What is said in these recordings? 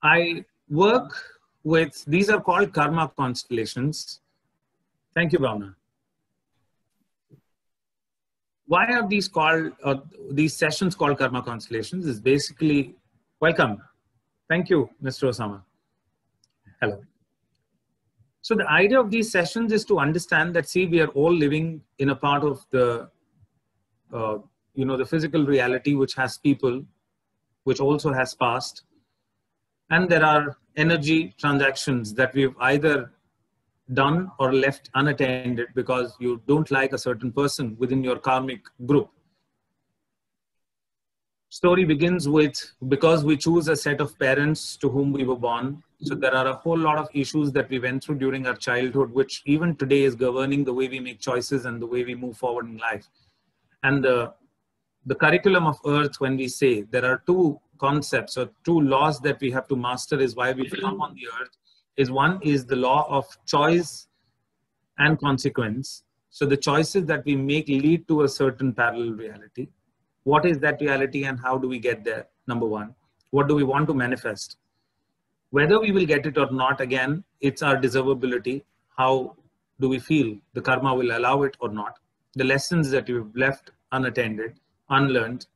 I work with, these are called Karma Constellations. Thank you, Bhavna. Why are these called, these sessions called Karma Constellations? Is basically, welcome. Thank you, Mr. Osama. Hello. So the idea of these sessions is to understand that, see, we are all living in a part of the, the physical reality, which has people, which also has past. And there are energy transactions that we've either done or left unattended because you don't like a certain person within your karmic group. Story begins with, because we choose a set of parents to whom we were born. So there are a whole lot of issues that we went through during our childhood, which even today is governing the way we make choices and the way we move forward in life. And the curriculum of Earth, when we say there are two concepts or two laws that we have to master is why we've come on the Earth, is one is the law of choice and consequence. So the choices that we make lead to a certain parallel reality. What is that reality and how do we get there? Number one, what do we want to manifest? Whether we will get it or not, again, it's our deservability. How do we feel the karma will allow it or not? The lessons that you've left unattended, unlearned,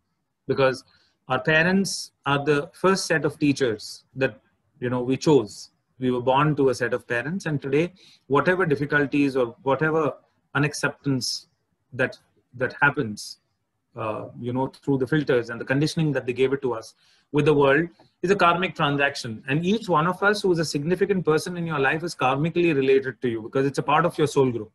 because our parents are the first set of teachers that, we chose. We were born to a set of parents, and today, whatever difficulties or whatever unacceptance that happens, through the filters and the conditioning that they gave it to us with the world, is a karmic transaction. And each one of us who is a significant person in your life is karmically related to you because it's a part of your soul group.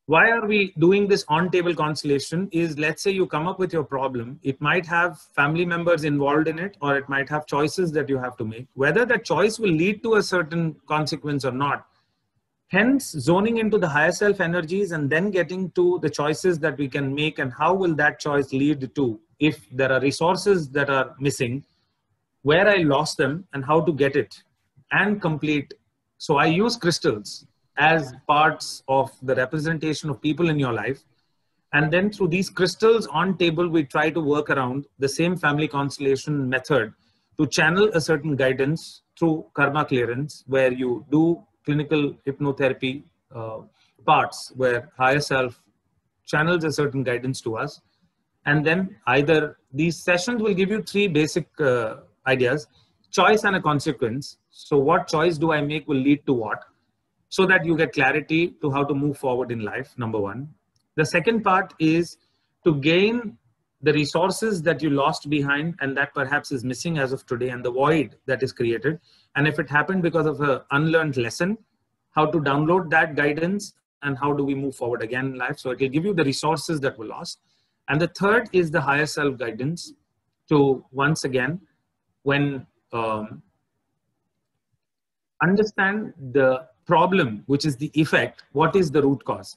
Why are we doing this on-table constellation is, let's say you come up with your problem. It might have family members involved in it, or it might have choices that you have to make. Whether that choice will lead to a certain consequence or not. Hence, zoning into the higher self energies and then getting to the choices that we can make and how will that choice lead to, if there are resources that are missing, where I lost them and how to get it and complete. So I use crystals as parts of the representation of people in your life. And then through these crystals on table, we try to work around the same family constellation method to channel a certain guidance through karma clearance, where you do clinical hypnotherapy parts where higher self channels a certain guidance to us. And then either these sessions will give you three basic ideas: choice and a consequence. So what choice do I make will lead to what, so that you get clarity to how to move forward in life, number one. The second part is to gain the resources that you lost behind and that perhaps is missing as of today, and the void that is created. And if it happened because of an unlearned lesson, how to download that guidance and how do we move forward again in life. So it will give you the resources that were lost. And the third is the higher self guidance to, once again, when understand the problem, which is the effect, what is the root cause.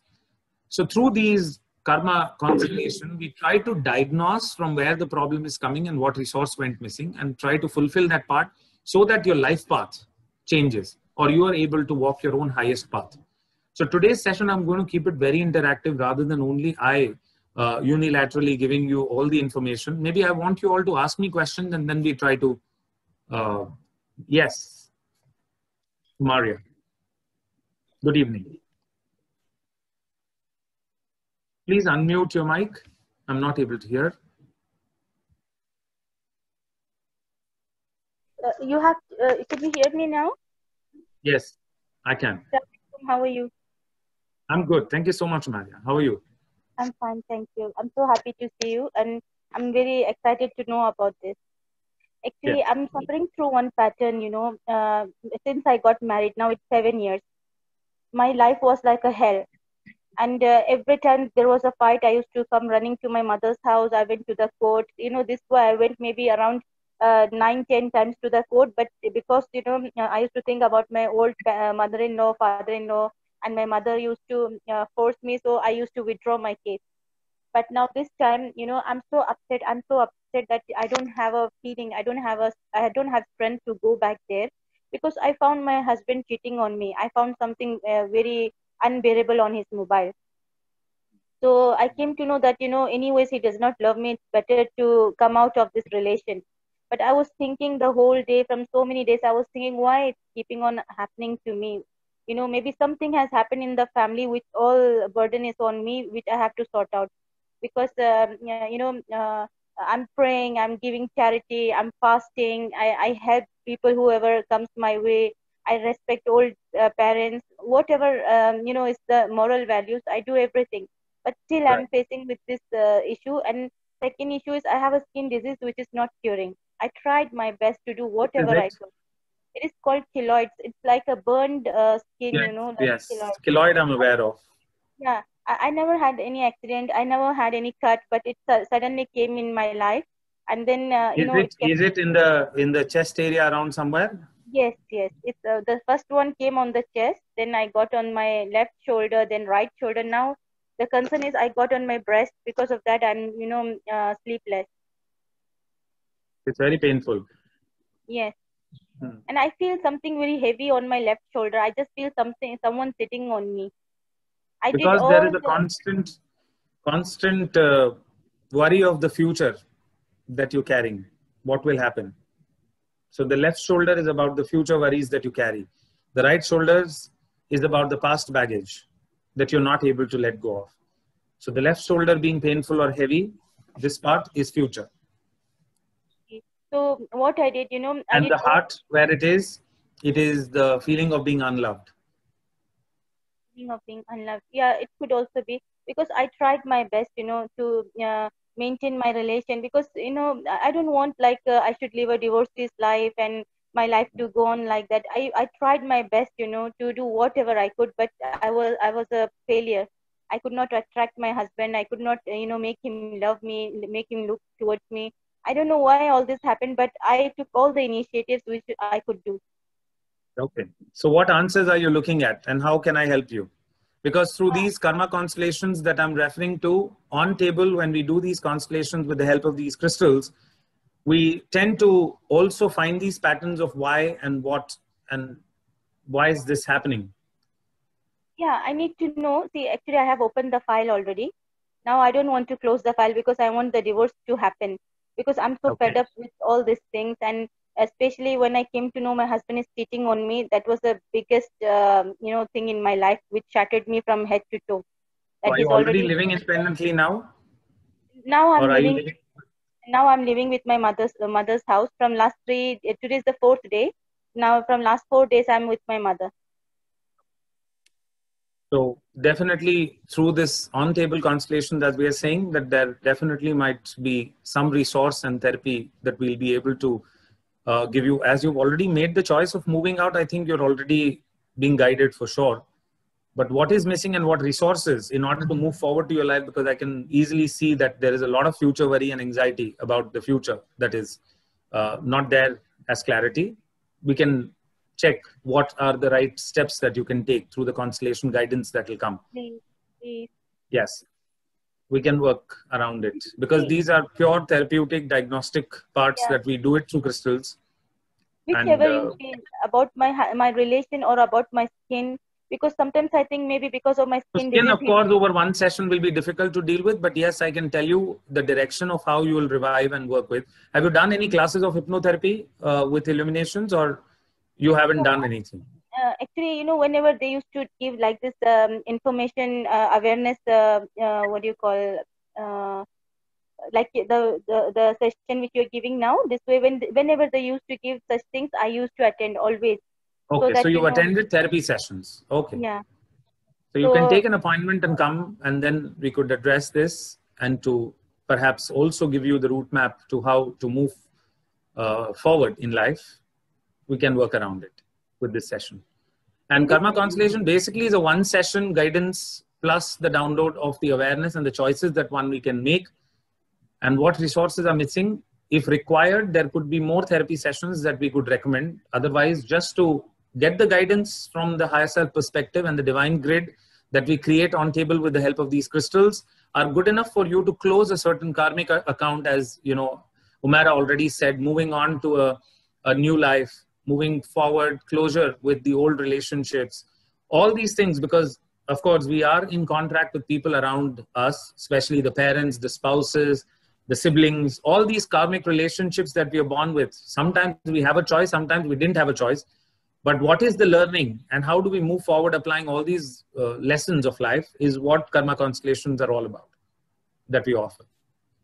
So through these karma constellation, we try to diagnose from where the problem is coming and what resource went missing, and try to fulfill that part so that your life path changes or you are able to walk your own highest path. So today's session, I'm going to keep it very interactive rather than only I unilaterally giving you all the information. Maybe I want you all to ask me questions and then we try to, yes, Maria. Good evening. Please unmute your mic. I'm not able to hear. Can you hear me now? Yes, I can. How are you? I'm good. Thank you so much, Maria. How are you? I'm fine, thank you. I'm so happy to see you, and I'm very excited to know about this. Actually, yeah. I'm suffering through one pattern, since I got married. Now it's 7 years. My life was like a hell. And every time there was a fight, I used to come running to my mother's house. I went to the court. This way I went maybe around 9-10 times to the court. But because, I used to think about my old mother-in-law, father-in-law, and my mother used to force me. So I used to withdraw my case. But now this time, I'm so upset. I'm so upset that I don't have a feeling. I don't have strength to go back there, because I found my husband cheating on me. I found something very unbearable on his mobile. So I came to know that, anyways, he does not love me. It's better to come out of this relation. But I was thinking the whole day, from so many days, I was thinking why it's keeping on happening to me. Maybe something has happened in the family which all burden is on me, which I have to sort out. Because yeah, I'm praying, I'm giving charity, I'm fasting, I help people whoever comes my way. I respect old parents, whatever is the moral values. I do everything, but still Right. I'm facing with this issue. And second issue is I have a skin disease which is not curing. I tried my best to do What is whatever I it? could. It is called keloids. It's like a burned skin, Yes, like yes. keloid. Keloid I'm aware of. Yeah, I never had any accident. I never had any cut, but it suddenly came in my life, and then it kept. Is it in the chest area around somewhere? Yes, yes. It's the first one came on the chest, then I got on my left shoulder, then right shoulder. Now the concern is I got on my breast. Because of that, I'm sleepless. It's very painful. Yes, Hmm. and I feel something very heavy on my left shoulder. I just feel someone sitting on me. I did Because there all is a the. constant worry of the future that you're carrying. What will happen? So the left shoulder is about the future worries that you carry. The right shoulders is about the past baggage that you're not able to let go of. So the left shoulder being painful or heavy, this part is future. So what I did, I And did the all. heart, where it is the feeling of being unloved. Feeling of being unloved. Yeah, it could also be because I tried my best, to maintain my relation. Because I don't want like I should live a divorcee's life and my life to go on like that. I tried my best, to do whatever I could, but I was a failure. I could not attract my husband. I could not make him love me, make him look towards me. I don't know why all this happened, but I took all the initiatives which I could do. Okay. So what answers are you looking at and how can I help you? Because through these karma constellations that I'm referring to on table, when we do these constellations with the help of these crystals, we tend to also find these patterns of why and what and why is this happening. Yeah, I need to know. See, actually, I have opened the file already. Now I don't want to close the file because I want the divorce to happen. Because I'm so fed Okay. up with all these things, and especially when I came to know my husband is cheating on me, that was the biggest, thing in my life which shattered me from head to toe. So That are you he's already already. living independently now? Now I'm Or are you living. living? Now I'm living with my mother's house from last three. Today is the fourth day. Now from last 4 days I'm with my mother. So definitely through this on-table constellation that we are saying that there definitely might be some resource and therapy that we'll be able to give you. As you've already made the choice of moving out, I think you're already being guided for sure. But what is missing and what resources in order to move forward to your life? Because I can easily see that there is a lot of future worry and anxiety about the future that is not there as clarity. We can check what are the right steps that you can take through the constellation guidance that will come. Please, please. Yes, we can work around it because See, these are pure therapeutic diagnostic parts yeah. that we do it through crystals. And Whichever you feel about my relation or about my skin, because sometimes I think maybe because of my so skin skin, disease of course, over one session will be difficult to deal with. But yes, I can tell you the direction of how you will revive and work with. Have you done any classes of hypnotherapy with Illuminations, or you haven't no, done anything? actually, whenever they used to give like this information awareness, what do you call, uh, like the session which you're giving now, this way, whenever they used to give such things, I used to attend always, so Okay, so that you've attended therapy sessions. Okay. yeah. So you can So take an appointment and come, and then we could address this and to perhaps also give you the route map to how to move forward in life. We can work around it with this session. in And this Karma Constellation basically is a one session guidance plus the download of the awareness and the choices that one we can make and what resources are missing. If required, there could be more therapy sessions that we could recommend. Otherwise, just to get the guidance from the higher self perspective and the divine grid that we create on table with the help of these crystals are good enough for you to close a certain karmic account. As you know, Umara already said, moving on to a new life, moving forward, closure with the old relationships, all these things, because of course we are in contract with people around us, especially the parents, the spouses, the siblings, all these karmic relationships that we are born with. Sometimes we have a choice, sometimes we didn't have a choice. But what is the learning and how do we move forward applying all these lessons of life is what Karma Constellations are all about, that we offer.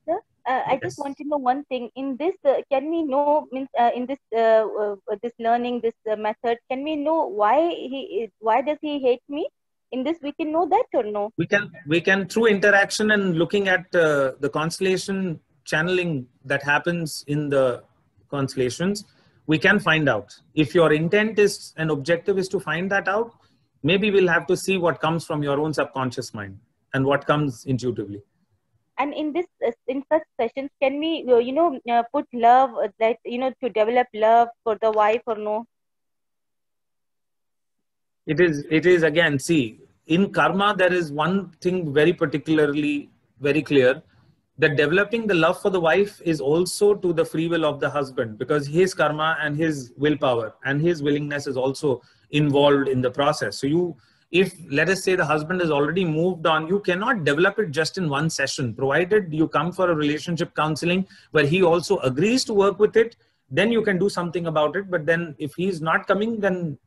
Sir, I just Yes. want to know one thing. In this, can we know, means in this this learning, this method, can we know why does he hate me? In this, we can know that or no? We can through interaction and looking at the constellation channeling that happens in the constellations, we can find out. If your intent is and objective is to find that out, maybe we'll have to see what comes from your own subconscious mind and what comes intuitively. And in this, in such sessions, can we, put love, that to develop love for the wife or no? It is again, see, in karma, there is one thing very particularly very clear, that developing the love for the wife is also to the free will of the husband, because his karma and his willpower and his willingness is also involved in the process. So if let us say the husband has already moved on, you cannot develop it just in one session, provided you come for a relationship counseling where he also agrees to work with it, then you can do something about it. But then if he's not coming, then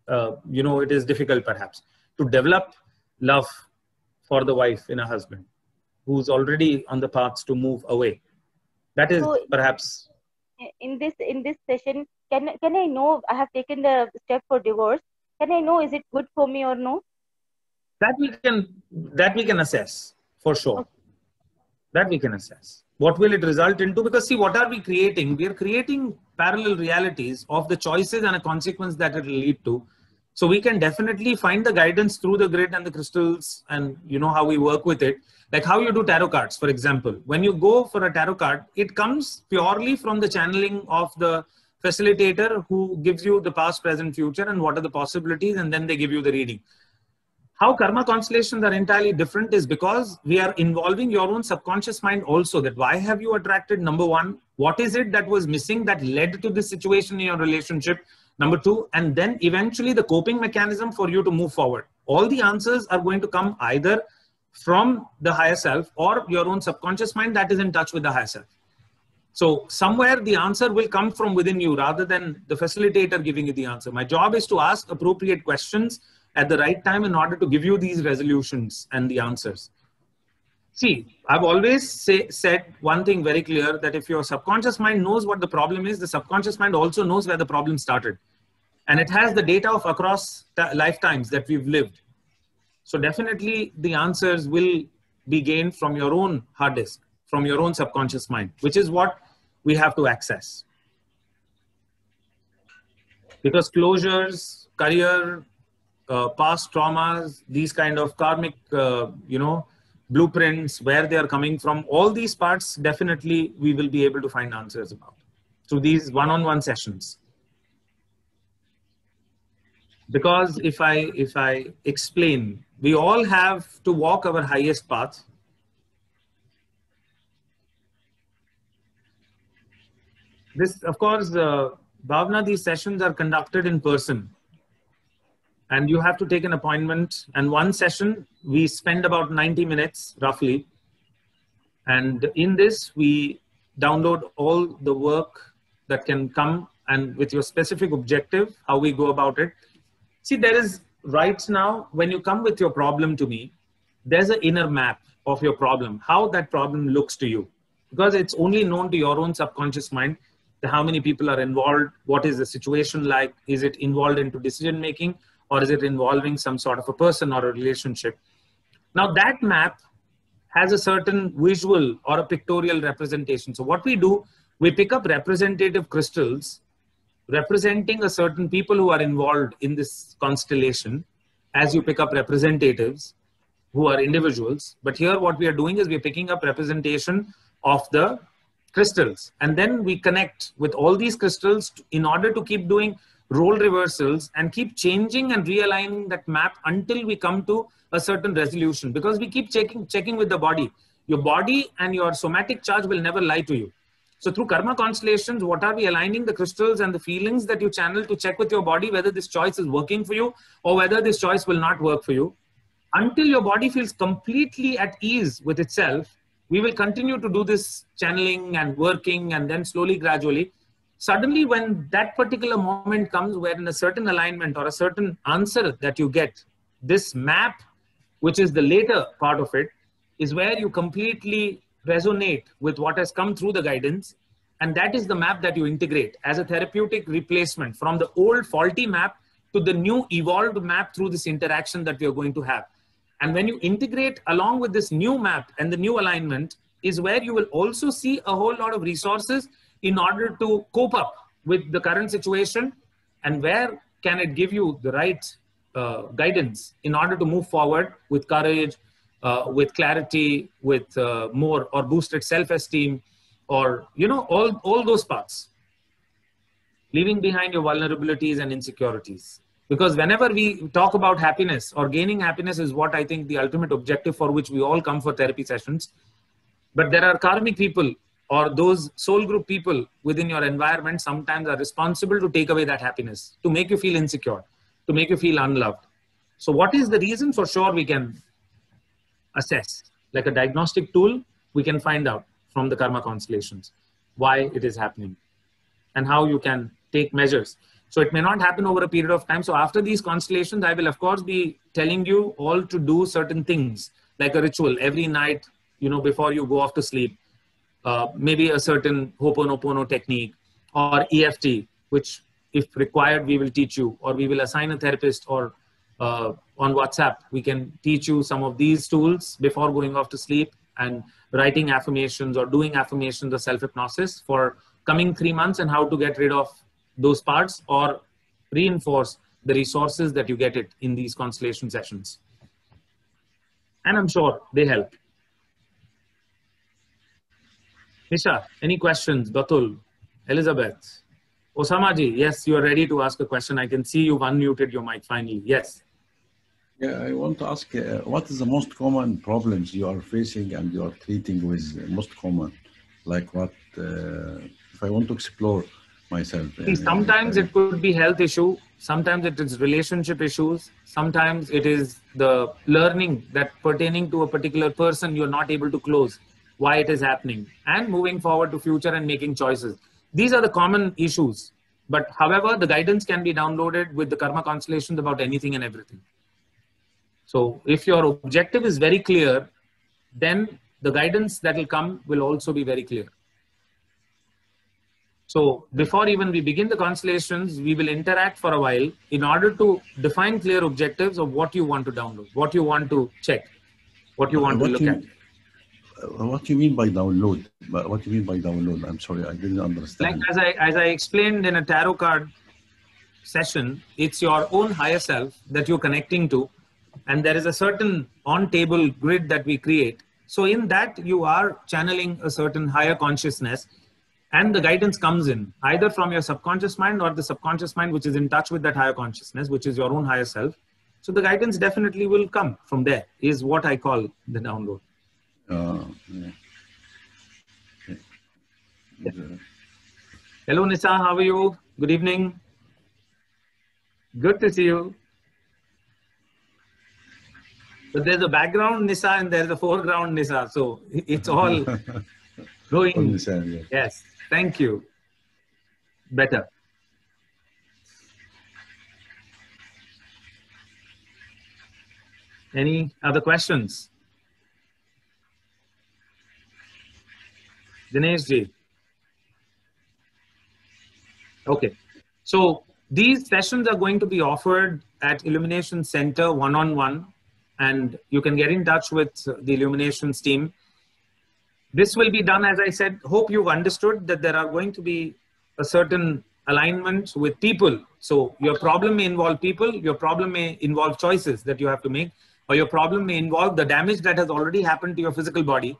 it is difficult perhaps to develop love for the wife in a husband who's already on the path to move away. That is So perhaps. in this session, can I know, I have taken the step for divorce? Can I know, is it good for me or no? That we can assess for sure. Okay. That we can assess. What will it result into? Because see, what are we creating? We are creating parallel realities of the choices and a consequence that it will lead to. So we can definitely find the guidance through the grid and the crystals, and how we work with it. Like how you do tarot cards, for example. When you go for a tarot card, it comes purely from the channeling of the facilitator who gives you the past, present, future, and what are the possibilities, and then they give you the reading. How karma constellations are entirely different is because we are involving your own subconscious mind also, that why have you attracted, number one, what is it that was missing that led to this situation in your relationship, number two, and then eventually the coping mechanism for you to move forward. All the answers are going to come either from the higher self or your own subconscious mind that is in touch with the higher self. So somewhere the answer will come from within you rather than the facilitator giving you the answer. My job is to ask appropriate questions at the right time in order to give you these resolutions and the answers. See, I've always said one thing very clear, that if your subconscious mind knows what the problem is, the subconscious mind also knows where the problem started. And it has the data of across lifetimes that we've lived. So definitely the answers will be gained from your own hard disk, from your own subconscious mind, which is what we have to access. Because closures, career, past traumas, these kind of karmic, blueprints, where they are coming from, all these parts, definitely we will be able to find answers about through these one-on-one sessions. Because if I explain, we all have to walk our highest path. This, of course, Bhavna, these sessions are conducted in person. And you have to take an appointment. And one session, we spend about 90 minutes, roughly. And in this, we download all the work that can come, and with your specific objective, how we go about it. See, there is right now, when you come with your problem to me, there's an inner map of your problem, how that problem looks to you. Because it's only known to your own subconscious mind, how many people are involved, what is the situation like, is it involved into decision making, or is it involving some sort of a person or a relationship? Now that map has a certain visual or a pictorial representation. So what we do, we pick up representative crystals representing a certain people who are involved in this constellation, as you pick up representatives who are individuals. But here what we are doing is we're picking up representation of the crystals. And then we connect with all these crystals in order to keep doing role reversals and keep changing and realigning that map until we come to a certain resolution. Because we keep checking with the body. Your body and your somatic charge will never lie to you. So through karma constellations, what are we aligning? The crystals and the feelings that you channel to check with your body whether this choice is working for you or whether this choice will not work for you. Until your body feels completely at ease with itself, We will continue to do this channeling and working, and then slowly, gradually, suddenly when that particular moment comes where in a certain alignment or a certain answer that you get, this map, which is the later part of it, is where you completely resonate with what has come through the guidance. And that is the map that you integrate as a therapeutic replacement from the old faulty map to the new evolved map through this interaction that we are going to have. And when you integrate along with this new map and the new alignment is where you will also see a whole lot of resources in order to cope up with the current situation, and where can it give you the right guidance in order to move forward with courage, with clarity, with more or boosted self-esteem, or, you know, all those parts, leaving behind your vulnerabilities and insecurities. Because whenever we talk about happiness or gaining happiness is what I think the ultimate objective for which we all come for therapy sessions. But there are karmic people or those soul group people within your environment sometimes are responsible to take away that happiness, to make you feel insecure, to make you feel unloved. So what is the reason? For sure, we can assess. Like a diagnostic tool, we can find out from the karma constellations why it is happening and how you can take measures. So it may not happen over a period of time. So after these constellations, I will of course be telling you all to do certain things like a ritual every night, you know, before you go off to sleep. Maybe a certain Ho'oponopono technique or EFT, which if required, we will teach you, or we will assign a therapist, or on WhatsApp, we can teach you some of these tools before going off to sleep, and writing affirmations or doing affirmations or self-hypnosis for coming 3 months, and how to get rid of those parts or reinforce the resources that you get it in these constellation sessions. And I'm sure they help. Nisha, any questions? Batul, Elizabeth, Osamaji, yes, you are ready to ask a question. I can see you've unmuted your mic finally. Yes. Yeah, I want to ask, what is the most common problems you are facing and you are treating with most common? Like what, if I want to explore myself. Sometimes it could be health issue. Sometimes it is relationship issues. Sometimes it is the learning that pertaining to a particular person you're not able to close, why it is happening, and moving forward to future and making choices. These are the common issues. But however, the guidance can be downloaded with the karma constellations about anything and everything. So if your objective is very clear, then the guidance that will come will also be very clear. So before even we begin the constellations, we will interact for a while in order to define clear objectives of what you want to download, what you want to check, what you want to look at. What do you mean by download? What do you mean by download? I'm sorry, I didn't understand. Like as I explained in a tarot card session, it's your own higher self that you're connecting to. And there is a certain on-table grid that we create. So in that, you are channeling a certain higher consciousness, and the guidance comes in either from your subconscious mind or the subconscious mind, which is in touch with that higher consciousness, which is your own higher self. So the guidance definitely will come from there, is what I call the download. Yeah. Yeah. Hello, Nisa. How are you? Good evening. Good to see you. But there's a background Nisa and there's a foreground Nisa. So it's all going. Yes. Thank you. Better. Any other questions? Dinesh ji. Okay. So these sessions are going to be offered at Illumination Center one-on-one, and you can get in touch with the Illuminations team. This will be done, as I said, hope you've understood that there are going to be a certain alignment with people. So your problem may involve people, your problem may involve choices that you have to make, or your problem may involve the damage that has already happened to your physical body.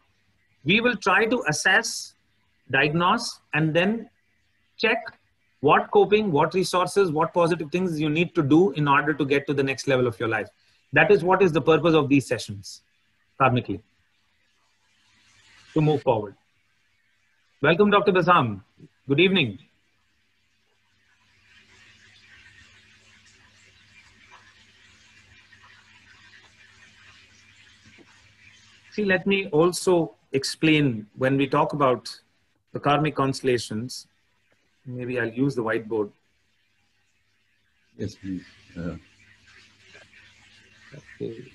We will try to assess, diagnose, and then check what coping, what resources, what positive things you need to do in order to get to the next level of your life. That is what is the purpose of these sessions, karmically, to move forward. Welcome, Dr. Basam. Good evening. See, let me also explain when we talk about the karmic constellations. Maybe I'll use the whiteboard. Yes, please. Okay.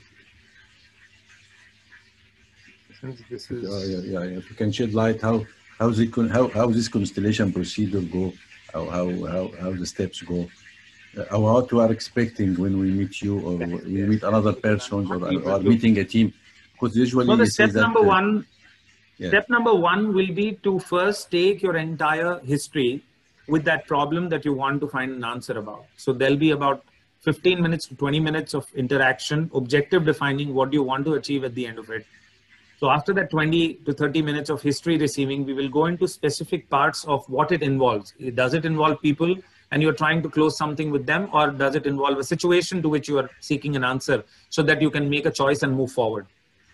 Since this is If you can shed light how this constellation procedure go, how the steps go, what we are expecting when we meet you or we meet another person or meeting a team, because usually so the you say step that number one. Step number one will be to first take your entire history with that problem that you want to find an answer about. So there'll be about 15 minutes to 20 minutes of interaction, objective defining what you want to achieve at the end of it. So after that 20 to 30 minutes of history receiving, we will go into specific parts of what it involves. Does it involve people and you're trying to close something with them, or does it involve a situation to which you are seeking an answer so that you can make a choice and move forward?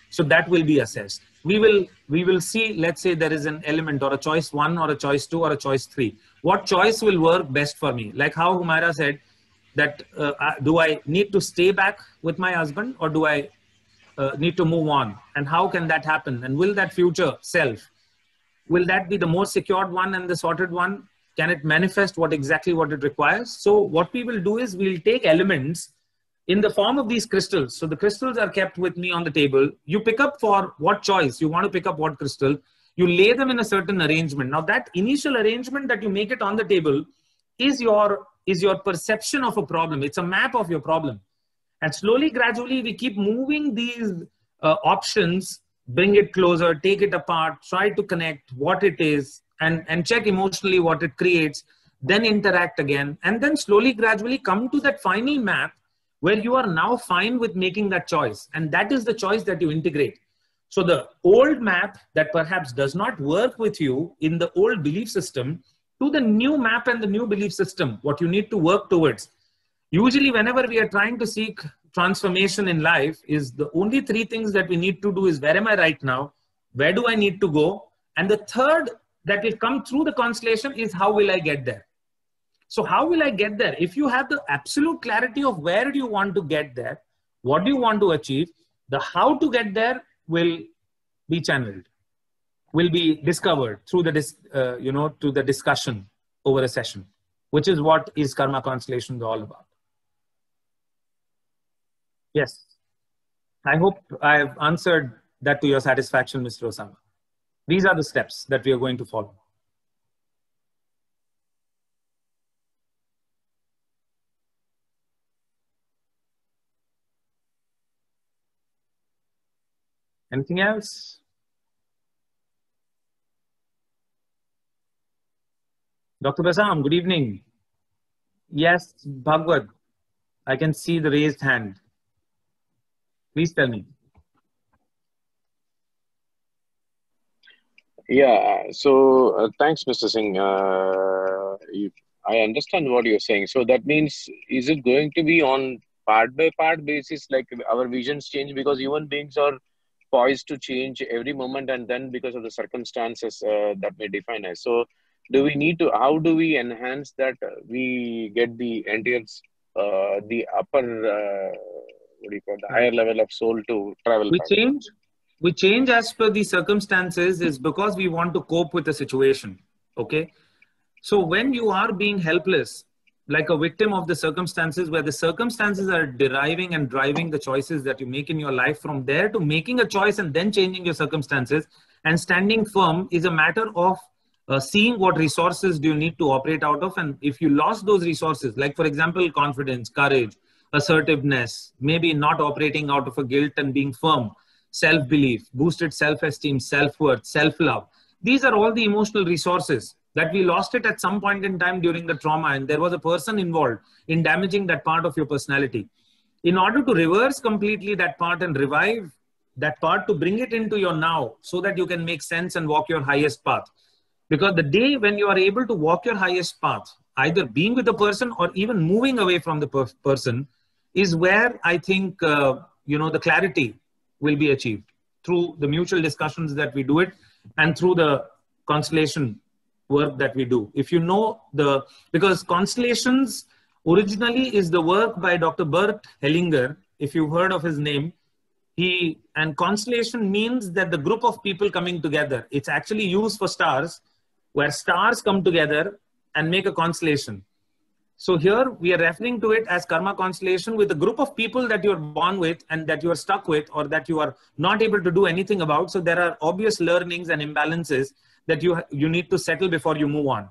So that will be assessed. We will see, let's say there is an element or a choice 1 or a choice 2 or a choice 3. What choice will work best for me? Like how Humaira said that, do I need to stay back with my husband, or do I need to move on? And how can that happen? And will that future self, will that be the more secured one and the sorted one? Can it manifest exactly what it requires? So what we will do is we'll take elements in the form of these crystals. So the crystals are kept with me on the table. You pick up for what choice you want to pick up, what crystal. You lay them in a certain arrangement. Now that initial arrangement that you make it on the table is your perception of a problem. It's a map of your problem. And slowly, gradually, we keep moving these options, bring it closer, take it apart, try to connect what it is, and check emotionally what it creates, then interact again, and then slowly, gradually come to that final map where you are now fine with making that choice. And that is the choice that you integrate. So the old map that perhaps does not work with you in the old belief system, to the new map and the new belief system, what you need to work towards. Usually, whenever we are trying to seek transformation in life, is the only 3 things that we need to do is, where am I right now? Where do I need to go? And the third that will come through the constellation is, how will I get there? So how will I get there? If you have the absolute clarity of where do you want to get there, what do you want to achieve, the how to get there will be channeled, will be discovered through the through the discussion over a session, which is what is Karma Constellations all about. Yes. I hope I've answered that to your satisfaction, Mr. Osama. These are the steps that we are going to follow. Anything else? Dr. Basam, good evening. Yes, Bhagwat, I can see the raised hand. Please tell me. Yeah, so thanks, Mr. Singh. I understand what you're saying. So that means, is it going to be on part by part basis, like our visions change, because human beings are poised to change every moment, and then because of the circumstances that may define us. So do we need to, how do we enhance that? We get the the upper, what do you call, the higher level of soul to travel. We change as per the circumstances is because we want to cope with the situation. Okay. So when you are being helpless, like a victim of the circumstances, where the circumstances are deriving and driving the choices that you make in your life, from there to making a choice and then changing your circumstances and standing firm is a matter of seeing what resources do you need to operate out of. And if you lost those resources, like for example, confidence, courage, assertiveness, maybe not operating out of a guilt and being firm, self-belief, boosted self-esteem, self-worth, self-love. These are all the emotional resources that we lost it at some point in time during the trauma, and there was a person involved in damaging that part of your personality. In order to reverse completely that part and revive that part, to bring it into your now so that you can make sense and walk your highest path. Because the day when you are able to walk your highest path, either being with the person or even moving away from the person, is where I think, the clarity will be achieved through the mutual discussions that we do it and through the constellation work that we do. If you know because constellations originally is the work by Dr. Bert Hellinger. If you've heard of his name, And constellation means that the group of people coming together. It's actually used for stars, where stars come together and make a constellation. So here we are referring to it as karma constellation with a group of people that you're born with and that you are stuck with, or that you are not able to do anything about. So there are obvious learnings and imbalances that you need to settle before you move on.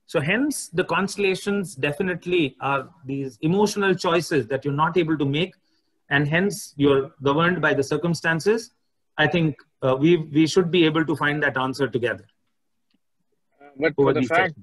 So hence the constellations definitely are these emotional choices that you're not able to make, and hence you're governed by the circumstances. I think we should be able to find that answer together. But for the fact,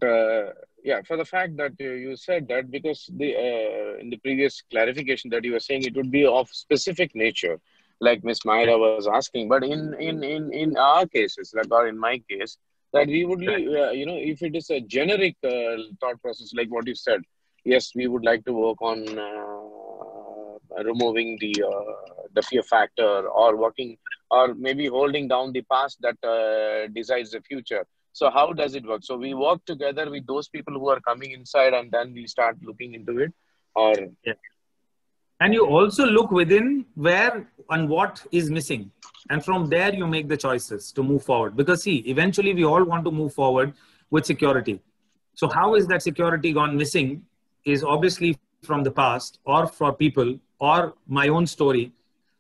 for the fact that you said that, because in the previous clarification that you were saying it would be of specific nature, like Miss Myra was asking. But in our cases, like, or in my case, that we would, if it is a generic thought process, like what you said, yes, we would like to work on removing the fear factor, or working, or maybe holding down the past that decides the future. So how does it work? So we work together with those people who are coming inside, and then we start looking into it, or and you also look within where and what is missing, and from there you make the choices to move forward. Because see, eventually we all want to move forward with security. So how is that security gone missing? Is obviously from the past, or for people, or my own story.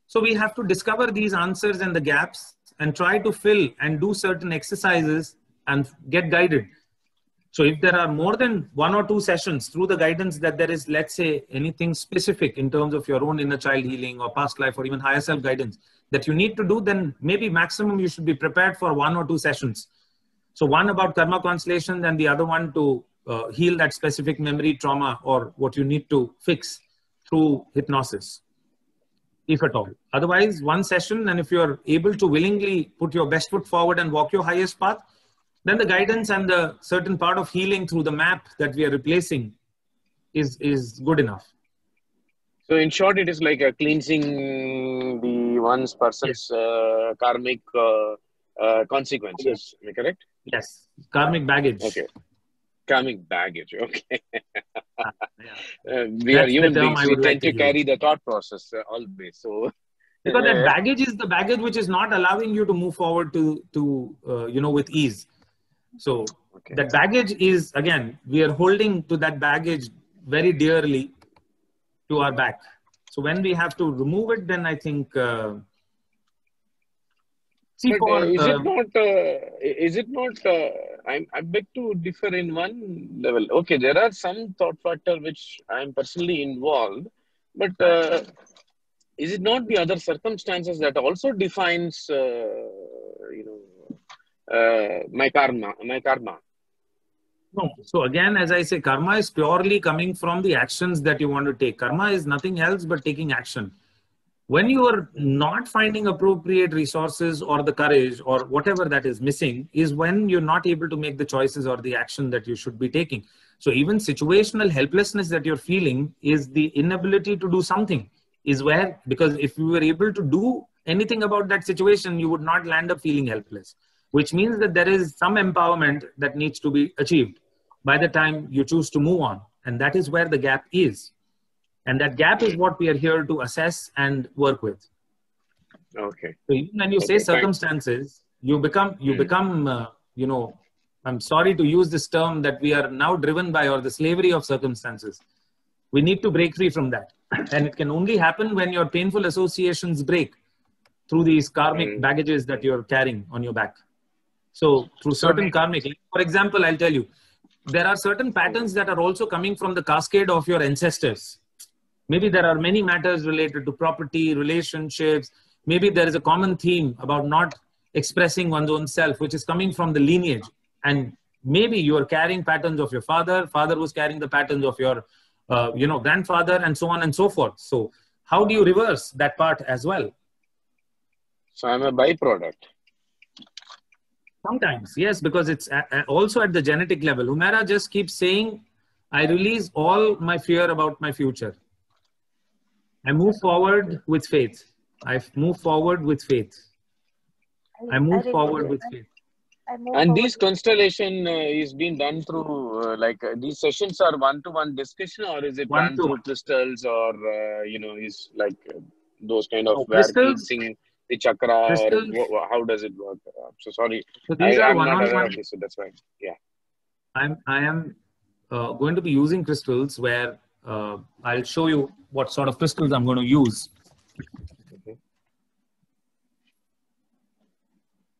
So we have to discover these answers and the gaps and try to fill and do certain exercises and get guided. So if there are more than 1 or 2 sessions through the guidance that there is, let's say, anything specific in terms of your own inner child healing or past life or even higher self guidance that you need to do, then maybe maximum you should be prepared for 1 or 2 sessions. So one about karma constellation, and the other one to heal that specific memory trauma or what you need to fix through hypnosis, if at all. Otherwise, 1 session, and if you're able to willingly put your best foot forward and walk your highest path, then the guidance and the certain part of healing through the map that we are replacing is good enough. So in short, it is like a cleansing the one's person's karmic consequences. Am I correct? Yes. Karmic baggage. Okay. Karmic baggage. Okay. We That's are human the term beings. I We would tend like to to carry use. the thought process always. So Because that baggage is the baggage which is not allowing you to move forward with ease. So that baggage is, again, we are holding to that baggage very dearly to our back. So when we have to remove it, then I think is it not I beg to differ in one level. Okay, there are some thought factor which I am personally involved, but is it not the other circumstances that also defines my karma? No. So again, as I say, karma is purely coming from the actions that you want to take. Karma is nothing else but taking action. When you are not finding appropriate resources or the courage or whatever that is missing, is when you're not able to make the choices or the action that you should be taking. So even situational helplessness that you're feeling is the inability to do something, is where, because if you were able to do anything about that situation, you would not land up feeling helpless, which means that there is some empowerment that needs to be achieved by the time you choose to move on. And that is where the gap is. And that gap is what we are here to assess and work with. Okay. So even when you say circumstances, you become, I'm sorry to use this term, that we are now driven by, or the slavery of circumstances. We need to break free from that. And it can only happen when your painful associations break through these karmic baggages that you're carrying on your back. So through certain karmic, for example, I'll tell you, there are certain patterns that are also coming from the cascade of your ancestors. Maybe there are many matters related to property, relationships. Maybe there is a common theme about not expressing one's own self, which is coming from the lineage. And maybe you are carrying patterns of your father was carrying the patterns of your, grandfather, and so on and so forth. So how do you reverse that part as well? So I'm a byproduct. Sometimes, yes, because it's also at the genetic level. Humera just keeps saying, I release all my fear about my future. I move forward with faith. I move forward with faith. I move forward with faith. And this constellation is being done through, these sessions are one-to-one discussion, or is it done through crystals, or, is like... those kind of So where crystals, cleansing the chakra, or crystals. how does it work? So sorry, So these are I'm not aware one-on-one. of this, so that's why. Yeah. I am going to be using crystals where I'll show you what sort of crystals I'm going to use. Okay.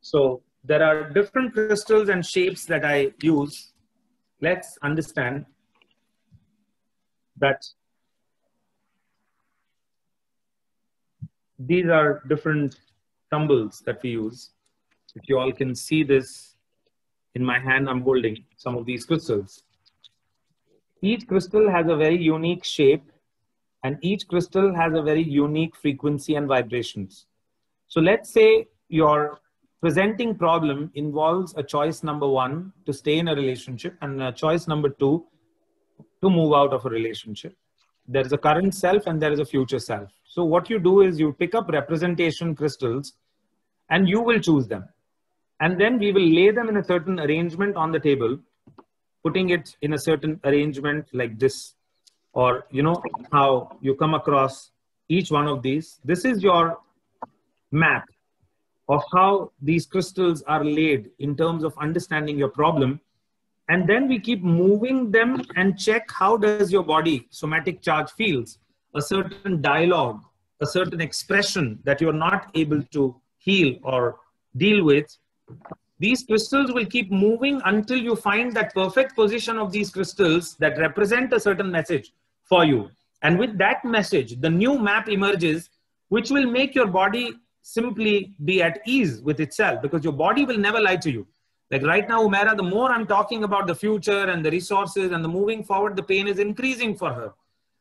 So there are different crystals and shapes that I use. Let's understand that these are different tumbles that we use. If you all can see this, in my hand, I'm holding some of these crystals. Each crystal has a very unique shape, and each crystal has a very unique frequency and vibrations. So let's say your presenting problem involves a choice number 1 to stay in a relationship and a choice number 2 to move out of a relationship. There is a current self and there is a future self. So what you do is you pick up representation crystals and you will choose them. And then we will lay them in a certain arrangement on the table, putting it in a certain arrangement like this, or you know how you come across each one of these. This is your map of how these crystals are laid in terms of understanding your problem. And then we keep moving them and check how does your body somatic charge feels, a certain dialogue, a certain expression that you're not able to heal or deal with. These crystals will keep moving until you find that perfect position of these crystals that represent a certain message for you. And with that message, the new map emerges, which will make your body simply be at ease with itself, because your body will never lie to you. Like right now, Umaira, the more I'm talking about the future and the resources and the moving forward, the pain is increasing for her.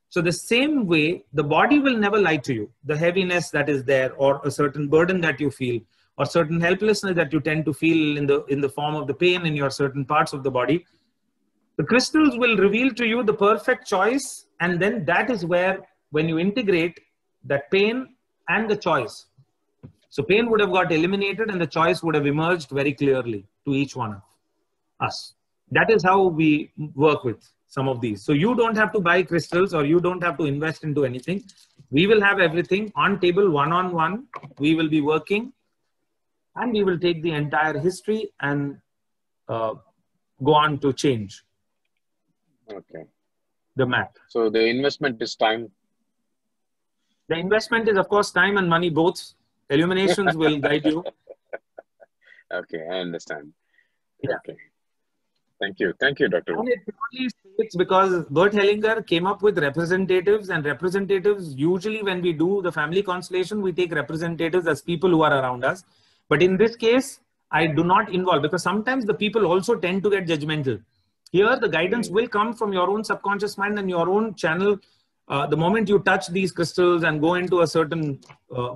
So the same way, the body will never lie to you. The heaviness that is there, or a certain burden that you feel, or certain helplessness that you tend to feel in the form of the pain in your certain parts of the body, the crystals will reveal to you the perfect choice. And then that is where, when you integrate that pain and the choice, so pain would have got eliminated and the choice would have emerged very clearly to each one of us. That is how we work with some of these. So you don't have to buy crystals, or you don't have to invest into anything. We will have everything on table, one-on-one. We will be working, and we will take the entire history and go on to change Okay. the map. So the investment is time. The investment is, of course, time and money both. Illuminations will guide you. Okay, I understand. Yeah. Okay. Thank you, Dr. And it purely states because Bert Hellinger came up with representatives, and representatives, usually when we do the family constellation, we take representatives as people who are around us. But in this case, I do not involve, because sometimes the people also tend to get judgmental. Here, the guidance will come from your own subconscious mind and your own channel. The moment you touch these crystals and go into a certain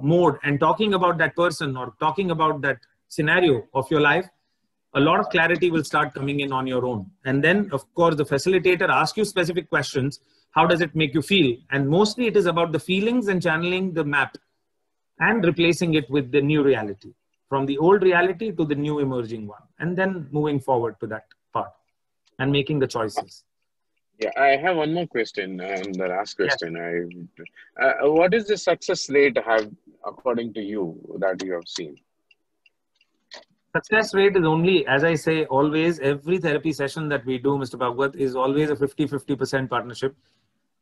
mode and talking about that person or talking about that scenario of your life, a lot of clarity will start coming in on your own. And then, of course, the facilitator asks you specific questions. How does it make you feel? And mostly it is about the feelings and channeling the map and replacing it with the new reality, from the old reality to the new emerging one, and then moving forward to that part and making the choices. Yeah, I have one more question, and the last question. Yes. What is the success rate have, according to you, that you have seen? Success rate is only, as I say, always, every therapy session that we do, Mr. Bhagwat, is always a 50-50% partnership.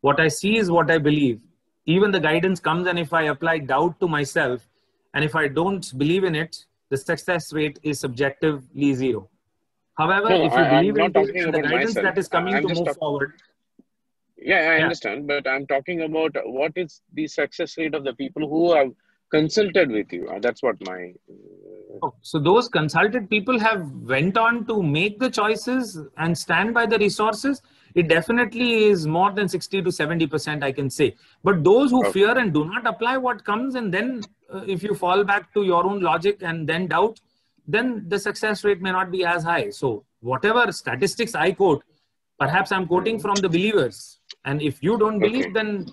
What I see is what I believe. Even the guidance comes, and if I apply doubt to myself, and if I don't believe in it, the success rate is subjectively zero. However, if you believe in the guidance that is coming to move forward. Yeah, I understand, but I'm talking about what is the success rate of the people who have consulted with you. That's what my... So those consulted people have went on to make the choices and stand by the resources. It definitely is more than 60 to 70%, I can say. But those who fear and do not apply what comes, and then if you fall back to your own logic and then doubt, then the success rate may not be as high. So whatever statistics I quote, perhaps I'm quoting from the believers. And if you don't believe, then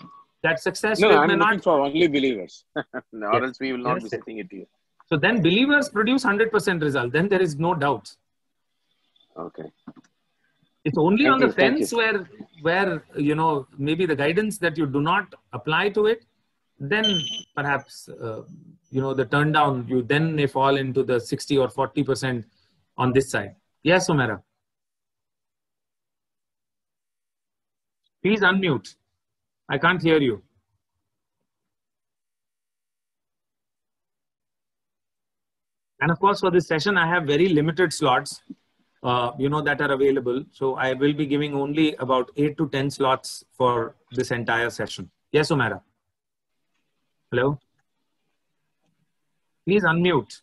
that success rate may not... No, I'm looking for only believers. Or else we will not be sitting it here. So then believers produce 100% result. Then there is no doubt. Okay. It's only on the fence where, you know, maybe the guidance that you do not apply to it, then perhaps, the turn down, you then may fall into the 60 or 40% on this side. Yes, Omera. Please unmute. I can't hear you. And of course, for this session, I have very limited slots, that are available. So I will be giving only about 8 to 10 slots for this entire session. Yes, Omera. Hello. Please unmute.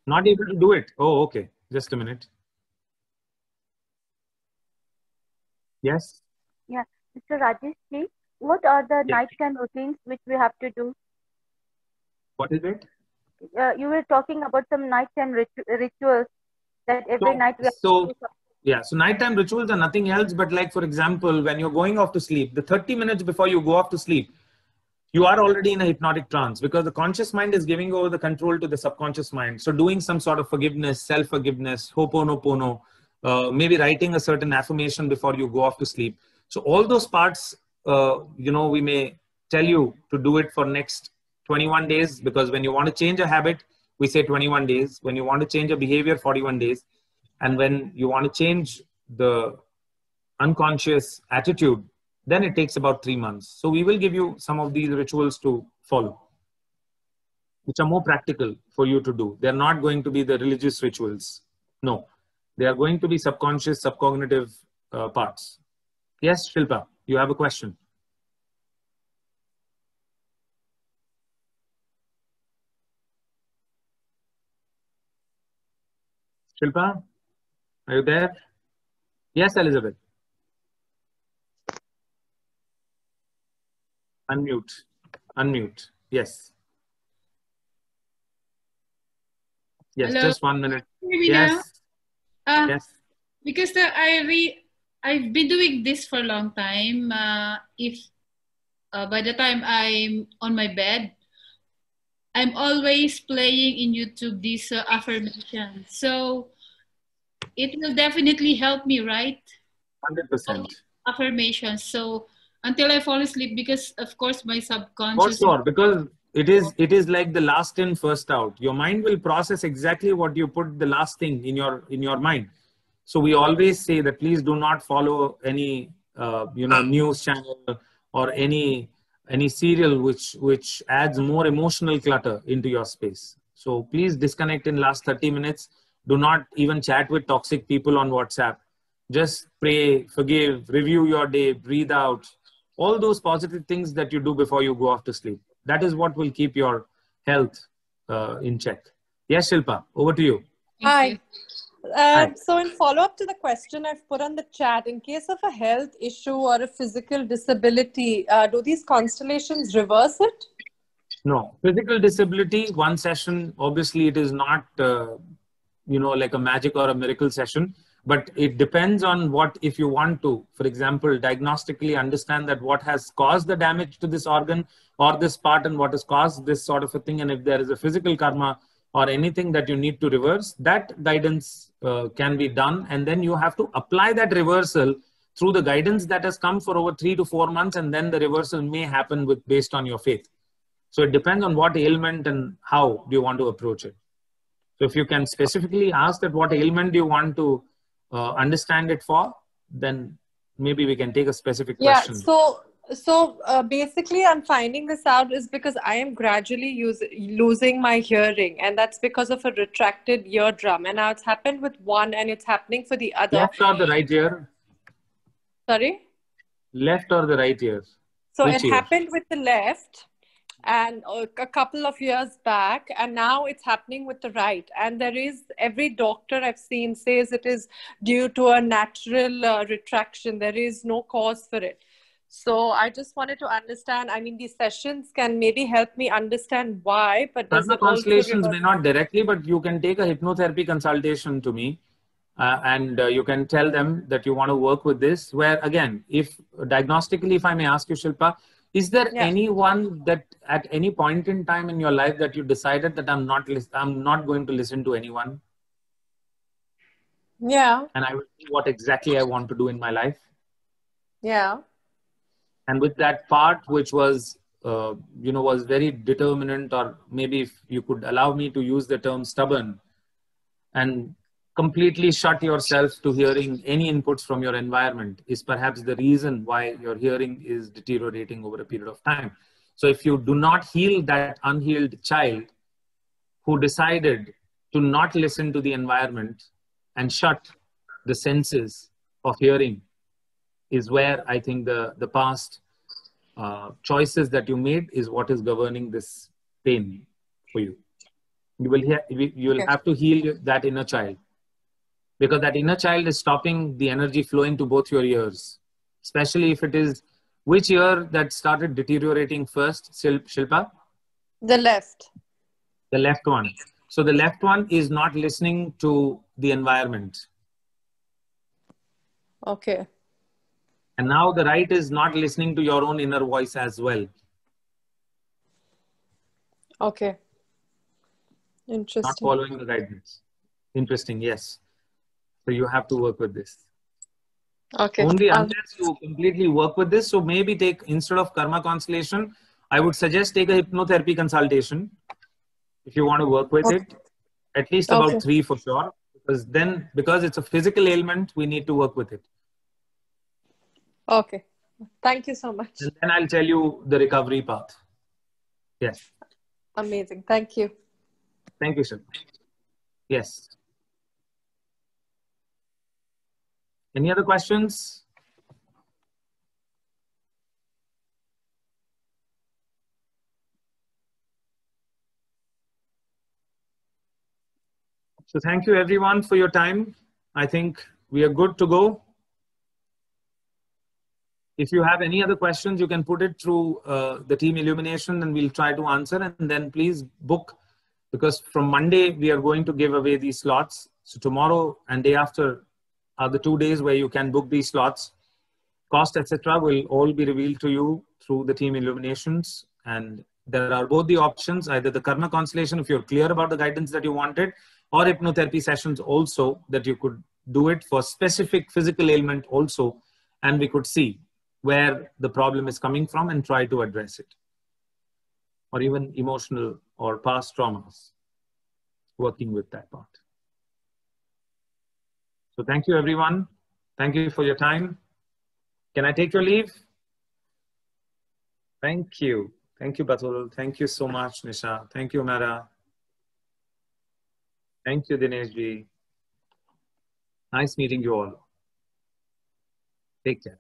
Not able to do it. Oh, okay. Just a minute. Yes. Yeah, Mr. Rajesh Singh, what are the nighttime routines which we have to do? What is it? You were talking about some nighttime rituals that every night we have to do. Yeah, so nighttime rituals are nothing else but, like, for example, when you're going off to sleep, the 30 minutes before you go off to sleep, you are already in a hypnotic trance because the conscious mind is giving over the control to the subconscious mind. So doing some sort of forgiveness, self-forgiveness, ho'oponopono, maybe writing a certain affirmation before you go off to sleep. So all those parts, we may tell you to do it for next 21 days, because when you want to change a habit, we say 21 days. When you want to change a behavior, 41 days. And when you want to change the unconscious attitude, then it takes about 3 months. So we will give you some of these rituals to follow, which are more practical for you to do. They're not going to be the religious rituals. No, they are going to be subconscious, subcognitive parts. Yes, Shilpa, you have a question. Shilpa, are you there? Yes, Elizabeth. Unmute. Yes. Yes, hello. Just 1 minute. Yes. Yes. Because I've been doing this for a long time. If by the time I'm on my bed, I'm always playing in YouTube these affirmations. So it will definitely help me, right? 100%. Affirmations. So until I fall asleep, because of course my subconscious. For sure, because it is like the last in, first out. Your mind will process exactly what you put the last thing in your mind. So we always say that please do not follow any news channel or any serial which adds more emotional clutter into your space. So please disconnect in last 30 minutes. Do not even chat with toxic people on WhatsApp. Just pray, forgive, review your day, breathe out. All those positive things that you do before you go off to sleep. That is what will keep your health in check. Yes, Shilpa, over to you. Hi. So in follow-up to the question I've put on the chat, in case of a health issue or a physical disability, do these constellations reverse it? No. Physical disability, one session, obviously it is not, like a magic or a miracle session, but it depends on what, if you want to, for example, diagnostically understand that what has caused the damage to this organ or this part and what has caused this sort of a thing. And if there is a physical karma or anything that you need to reverse, that guidance can be done. And then you have to apply that reversal through the guidance that has come for over 3 to 4 months. And then the reversal may happen based on your faith. So it depends on what ailment and how do you want to approach it. So if you can specifically ask that what ailment do you want to understand it for, then maybe we can take a specific question. So basically I'm finding this out is because I am gradually losing my hearing, and that's because of a retracted eardrum. And now it's happened with one and it's happening for the other. Left or the right ear? Sorry? Left or the right ear? So it happened with the left and a couple of years back, and now it's happening with the right. And every doctor I've seen says it is due to a natural retraction. There is no cause for it. So I just wanted to understand, I mean, these sessions can maybe help me understand why, but does Karma it also Constellations may not directly, but you can take a hypnotherapy consultation to me and you can tell them that you want to work with this, where again, if diagnostically, if I may ask you, Shilpa, is there anyone that at any point in time in your life that you decided that I'm not going to listen to anyone? Yeah. And I will see what exactly I want to do in my life? Yeah. And with that part, which was, was very determinant, or maybe if you could allow me to use the term stubborn, and completely shut yourself to hearing any inputs from your environment, is perhaps the reason why your hearing is deteriorating over a period of time. So if you do not heal that unhealed child who decided to not listen to the environment and shut the senses of hearing, is where I think the past choices that you made is what is governing this pain for you. You will have to heal that inner child, because that inner child is stopping the energy flowing to both your ears, especially if it is, which ear that started deteriorating first, Shilpa? The left. The left one. So the left one is not listening to the environment. Okay. And now the right is not listening to your own inner voice as well. Okay. Interesting. Not following the guidance. Interesting, yes. So you have to work with this. Okay. Only unless you completely work with this. So maybe take, instead of Karma Constellation, I would suggest take a hypnotherapy consultation if you want to work with it. At least about 3 for sure. Because it's a physical ailment, we need to work with it. Okay. Thank you so much. And then I'll tell you the recovery path. Yes. Amazing. Thank you. Thank you, sir. Yes. Any other questions? So thank you everyone for your time. I think we are good to go. If you have any other questions, you can put it through the team Illumination and we'll try to answer. And then please book, because from Monday, we are going to give away these slots. So tomorrow and day after are the 2 days where you can book these slots. Cost, etc. will all be revealed to you through the team Illuminations. And there are both the options, either the Karma Constellation, if you're clear about the guidance that you wanted, or hypnotherapy sessions also, that you could do it for specific physical ailment also. And we could see where the problem is coming from and try to address it. Or even emotional or past traumas, working with that part. So thank you, everyone. Thank you for your time. Can I take your leave? Thank you. Thank you, Batul. Thank you so much, Nisha. Thank you, Mara. Thank you, Dinesh ji. Nice meeting you all. Take care.